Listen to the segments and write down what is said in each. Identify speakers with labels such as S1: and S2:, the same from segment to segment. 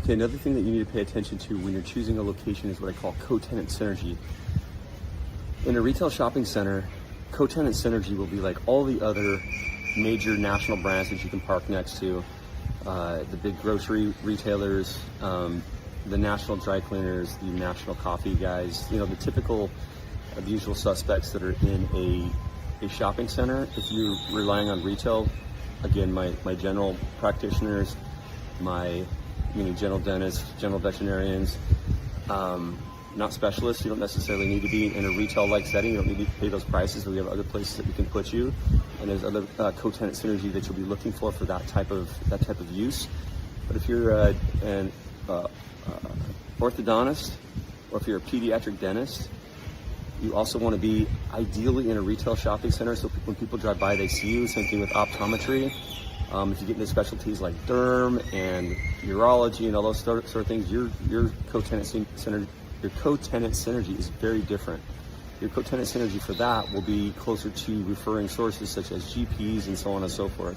S1: Okay, another thing that you need to pay attention to when you're choosing a location is what I call co-tenant synergy. In a retail shopping center, co-tenant synergy will be like all the other major national brands that you can park next to, the big grocery retailers, the national dry cleaners, the national coffee guys, the typical, the usual suspects that are in a shopping center. If you're relying on retail, again, my general practitioners, meaning general dentists, general veterinarians, not specialists. You don't necessarily need to be in a retail-like setting. You don't need to pay those prices. We have other places that we can put you, and there's other co-tenant synergy that you'll be looking for that type of use. But if you're an orthodontist, or if you're a pediatric dentist, you also want to be ideally in a retail shopping center, so when people drive by, they see you. Same thing with optometry. If you get into specialties like derm and urology and all those sort of things, your co-tenant synergy is very different. Your co-tenant synergy for that will be closer to referring sources such as GPs and so on and so forth.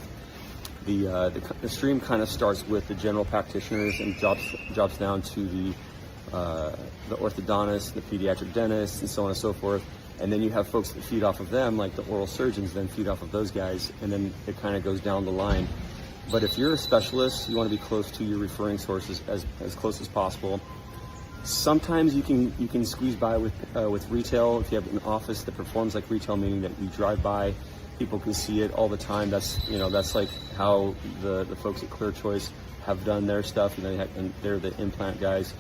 S1: The stream kind of starts with the general practitioners and drops down to the orthodontists, the pediatric dentists, and so on and so forth. And then you have folks that feed off of them, like the oral surgeons, then feed off of those guys, and then it kind of goes down the line. But if you're a specialist, you want to be close to your referring sources as close as possible. Sometimes you can squeeze by with retail if you have an office that performs like retail, meaning that you drive by, people can see it all the time. That's like how the folks at Clear Choice have done their stuff, and they're the implant guys.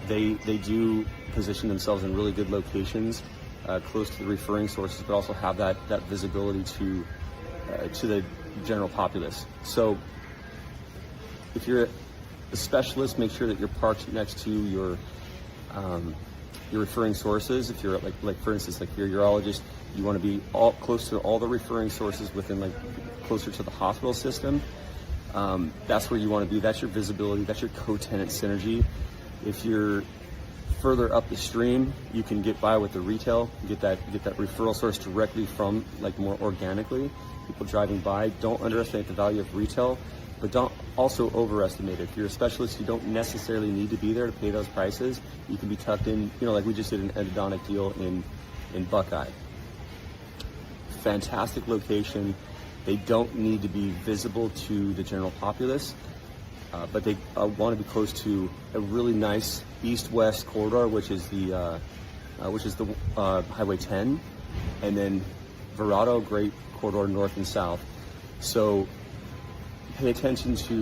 S1: They do position themselves in really good locations, close to the referring sources, but also have that visibility to the general populace. So if you're a specialist, make sure that you're parked next to your referring sources. If you're like for instance, like your urologist, you want to be close to all the referring sources within closer to the hospital system. That's where you want to be. That's your visibility. That's your co-tenant synergy. If you're further up the stream, you can get by with the retail, get that referral source directly from, more organically, people driving by. Don't underestimate the value of retail, but don't also overestimate it. If you're a specialist, you don't necessarily need to be there to pay those prices. You can be tucked in, like we just did an endodontic deal in Buckeye. Fantastic location. They don't need to be visible to the general populace, but they want to be close to a really nice east-west corridor, which is the Highway 10, and then Verado, great corridor north and south. So pay attention to